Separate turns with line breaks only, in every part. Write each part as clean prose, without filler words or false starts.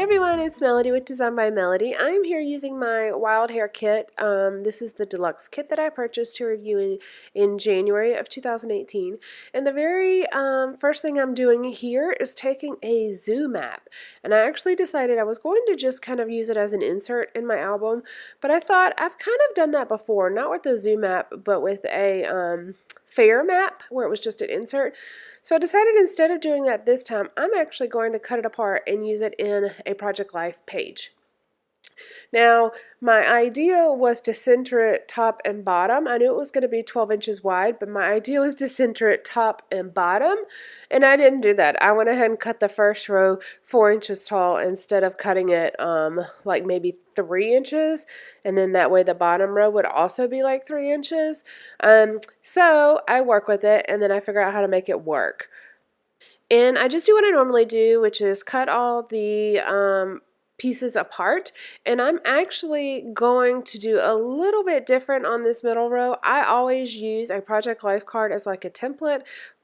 everyone, it's Melody with Design by Melody. I'm here using my Wild Hare kit. This is the deluxe kit that I purchased to review in January of 2018. And the very first thing I'm doing here is taking a zoo map. And I actually decided I was going to just kind of use it as an insert in my album. But I thought I've kind of done that before, not with the zoo map, but with a fair map where it was just an insert. So I decided instead of doing that this time, I'm actually going to cut it apart and use it in a Project Life page. Now, my idea was to center it top and bottom. I knew it was going to be 12 inches wide, but my idea was to center it top and bottom, and I didn't do that. I went ahead and cut the first row 4 inches tall instead of cutting it like maybe 3 inches, and then that way the bottom row would also be like 3 inches. So I work with it, and then I figure out how to make it work. And I just do what I normally do, which is cut all the pieces apart, and I'm actually going to do a little bit different on this middle row. I always use a Project Life card as like a template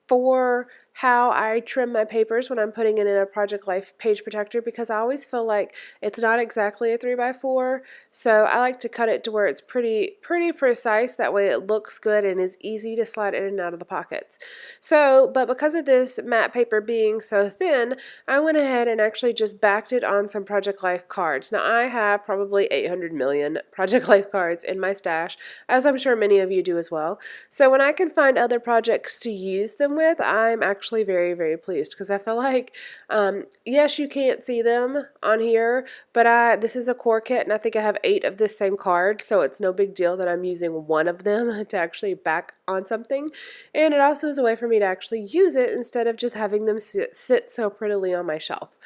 for how I trim my papers when I'm putting it in a Project Life page protector, because I always feel like it's not exactly a 3x4, so I like to cut it to where it's pretty precise. That way it looks good and is easy to slide in and out of the pockets. So, but because of this matte paper being so thin, I went ahead and actually just backed it on some Project Life cards. Now I have probably 800 million Project Life cards in my stash, as I'm sure many of you do as well. So when I can find other projects to use them with, I'm actually very pleased, because I feel like yes, you can't see them on here, but this is a core kit, and I think I have 8 of this same card, so it's no big deal that I'm using one of them to actually back on something. And it also is a way for me to actually use it instead of just having them sit so prettily on my shelf.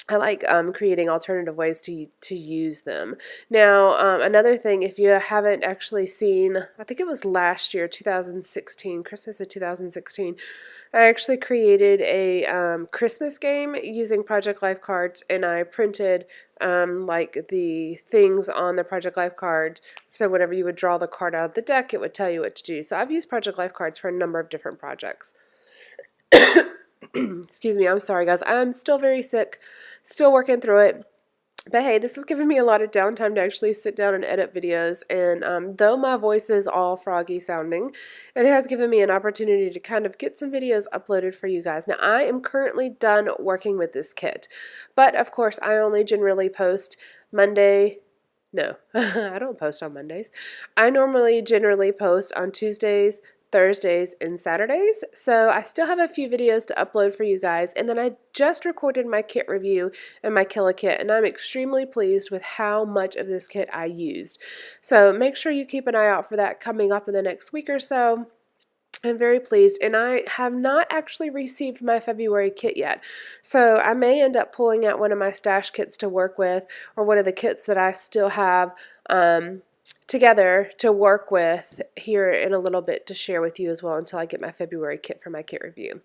I like creating alternative ways to use them. Now, another thing, if you haven't actually seen, I think it was last year, 2016, Christmas of 2016, I actually created a Christmas game using Project Life cards, and I printed like the things on the Project Life cards. So whenever you would draw the card out of the deck, it would tell you what to do. So I've used Project Life cards for a number of different projects. Excuse me, I'm sorry guys, I'm still very sick, still working through it. But hey, this has given me a lot of downtime to actually sit down and edit videos, and though my voice is all froggy sounding, it has given me an opportunity to kind of get some videos uploaded for you guys. Now, I am currently done working with this kit, but of course, I only generally post Monday. No, I don't post on Mondays. I normally generally post on Tuesdays, Thursdays, and Saturdays, so I still have a few videos to upload for you guys, and then I just recorded my kit review and my killer kit, and I'm extremely pleased with how much of this kit I used. So make sure you keep an eye out for that coming up in the next week or so. I'm very pleased, and I have not actually received my February kit yet, so I may end up pulling out one of my stash kits to work with, or one of the kits that I still have together to work with here in a little bit to share with you as well, until I get my February kit for my kit review.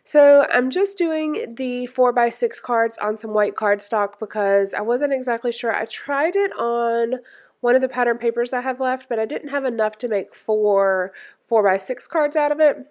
So I'm just doing the 4x6 cards on some white cardstock because I wasn't exactly sure. I tried it on one of the pattern papers I have left, but I didn't have enough to make 4x6 cards out of it,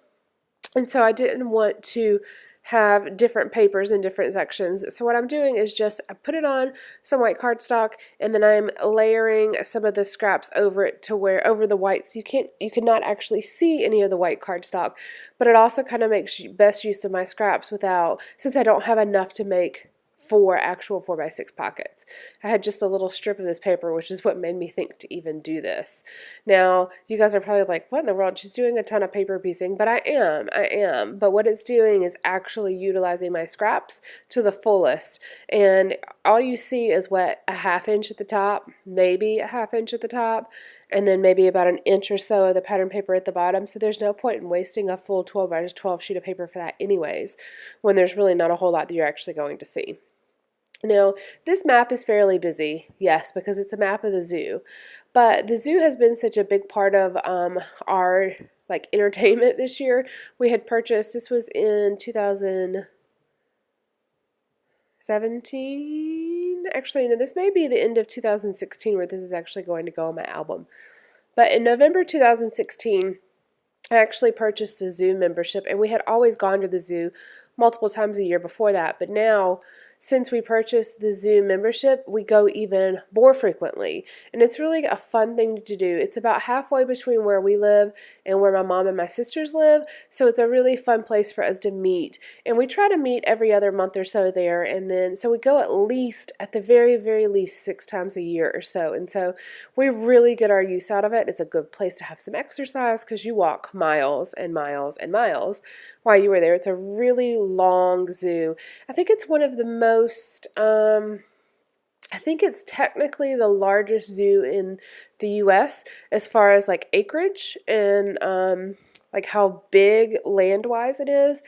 and so I didn't want to have different papers in different sections. So what I'm doing is just I put it on some white cardstock, and then I'm layering some of the scraps over it to where over the white, so you cannot actually see any of the white cardstock, but it also kind of makes best use of my scraps without, since I don't have enough to make 4 actual 4x6 pockets. I had just a little strip of this paper, which is what made me think to even do this. Now, you guys are probably like, what in the world? She's doing a ton of paper piecing, but I am. But what it's doing is actually utilizing my scraps to the fullest. And all you see is what, a ½ inch at the top, maybe a ½ inch at the top, and then maybe about an inch or so of the pattern paper at the bottom. So there's no point in wasting a full 12 by 12 sheet of paper for that anyways, when there's really not a whole lot that you're actually going to see. Now, this map is fairly busy, yes, because it's a map of the zoo, but the zoo has been such a big part of our entertainment this year. We had purchased, this was in 2017, actually, no, this may be the end of 2016 where this is actually going to go on my album, but in November 2016, I actually purchased a zoo membership, and we had always gone to the zoo multiple times a year before that, but now, since we purchased the zoo membership, we go even more frequently. And it's really a fun thing to do. It's about halfway between where we live and where my mom and my sisters live. So it's a really fun place for us to meet. And we try to meet every other month or so there. And then, so we go at the very, very least 6 times a year or so. And so we really get our use out of it. It's a good place to have some exercise because you walk miles and miles and miles while you were there. It's a really long zoo. I think it's one of the most, I think it's technically the largest zoo in the U.S. as far as like acreage and like how big land-wise it is.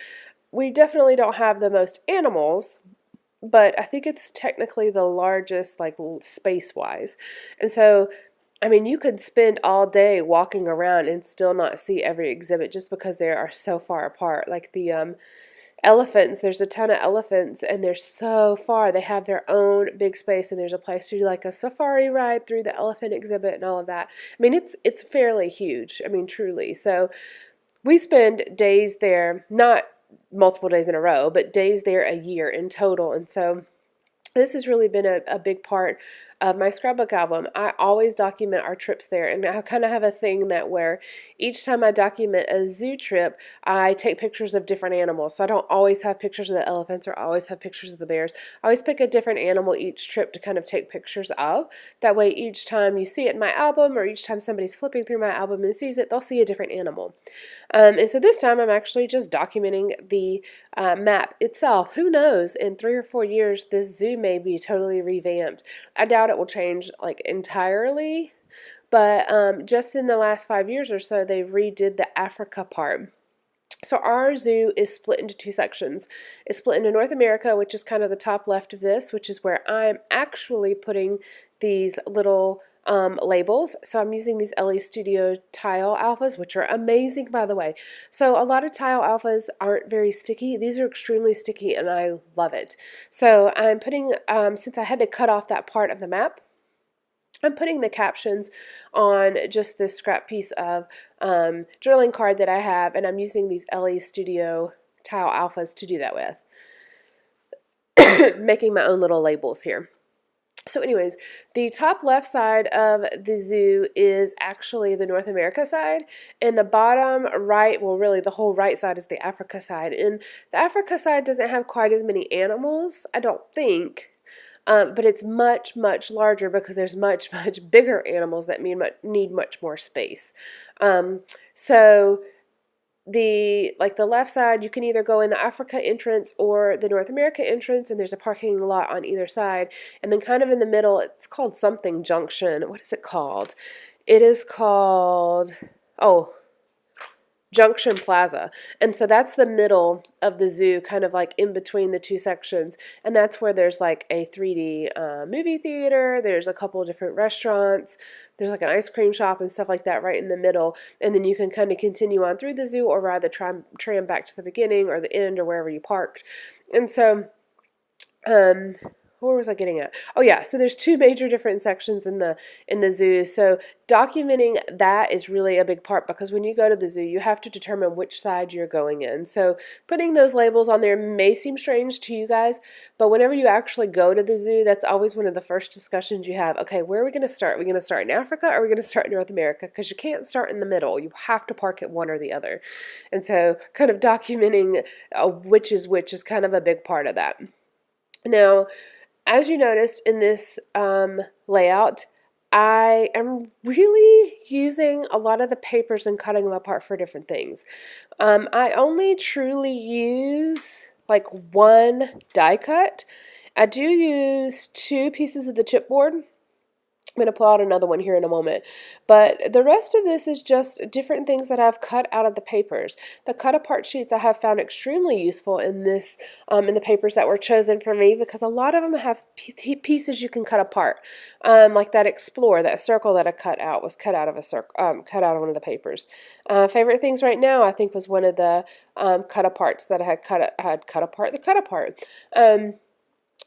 We definitely don't have the most animals, but I think it's technically the largest like space-wise. And so I mean, you could spend all day walking around and still not see every exhibit just because they are so far apart. Like the elephants, there's a ton of elephants and they're so far. They have their own big space and there's a place to do like a safari ride through the elephant exhibit and all of that. I mean, it's fairly huge. I mean, truly. So we spend days there, not multiple days in a row, but days there a year in total. And so this has really been a big part of my scrapbook album. I always document our trips there, and I kind of have a thing that where each time I document a zoo trip, I take pictures of different animals. So I don't always have pictures of the elephants or always have pictures of the bears. I always pick a different animal each trip to kind of take pictures of. That way each time you see it in my album or each time somebody's flipping through my album and sees it, they'll see a different animal. And so this time I'm actually just documenting the map itself. Who knows, in 3 or 4 years this zoo may be totally revamped. I doubt it will change like entirely, but just in the last 5 years or so they redid the Africa part. So our zoo is split into 2 sections. It's split into North America, which is kind of the top left of this, which is where I'm actually putting these little labels. So I'm using these LE Studio tile alphas, which are amazing, by the way. So a lot of tile alphas aren't very sticky. These are extremely sticky and I love it. So I'm putting, since I had to cut off that part of the map, I'm putting the captions on just this scrap piece of drilling card that I have, and I'm using these LE Studio tile alphas to do that with. Making my own little labels here. So anyways, the top left side of the zoo is actually the North America side, and the bottom right, well really the whole right side is the Africa side. And the Africa side doesn't have quite as many animals, I don't think, but it's much, much larger because there's much, much bigger animals that need much more space. So the left side, you can either go in the Africa entrance or the North America entrance, and there's a parking lot on either side. And then kind of in the middle, it's called something Junction. What is it called? It is called, oh, Junction Plaza. And so that's the middle of the zoo, kind of like in between the 2 sections. And that's where there's like a 3D movie theater. There's a couple of different restaurants. There's like an ice cream shop and stuff like that right in the middle. And then you can kind of continue on through the zoo or ride the tram back to the beginning or the end or wherever you parked. And so, where was I getting at? Oh yeah, so there's 2 major different sections in the zoo. So documenting that is really a big part because when you go to the zoo, you have to determine which side you're going in. So putting those labels on there may seem strange to you guys, but whenever you actually go to the zoo, that's always one of the first discussions you have. Okay, where are we going to start? Are we going to start in Africa or are we going to start in North America? Because you can't start in the middle. You have to park at one or the other. And so kind of documenting which is which is kind of a big part of that. Now, as you noticed in this layout, I am really using a lot of the papers and cutting them apart for different things. I only truly use like 1 die cut. I do use 2 pieces of the chipboard. I'm going to pull out another one here in a moment. But the rest of this is just different things that I've cut out of the papers. The cut apart sheets I have found extremely useful in this, in the papers that were chosen for me because a lot of them have pieces you can cut apart. Like that Explorer, that circle that I cut out was cut out of cut out of one of the papers. Favorite things right now I think was one of the cut aparts that I had cut apart the cut apart.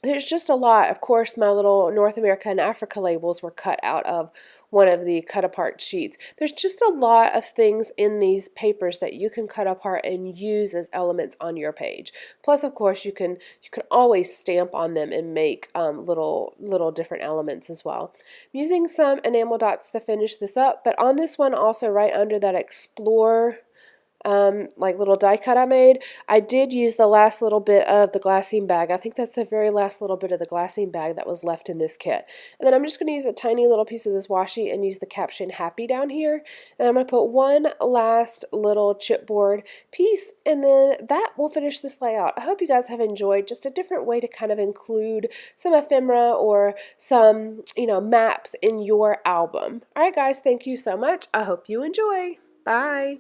There's just a lot. Of course, my little North America and Africa labels were cut out of one of the cut apart sheets. There's just a lot of things in these papers that you can cut apart and use as elements on your page. Plus, of course, you can always stamp on them and make little different elements as well. I'm using some enamel dots to finish this up, but on this one also right under that Explore like little die cut I made, I did use the last little bit of the glassine bag. I think that's the very last little bit of the glassine bag that was left in this kit. And then I'm just going to use a tiny little piece of this washi and use the caption happy down here. And I'm going to put one last little chipboard piece, and then that will finish this layout. I hope you guys have enjoyed just a different way to kind of include some ephemera or some, maps in your album. All right, guys, thank you so much. I hope you enjoy. Bye.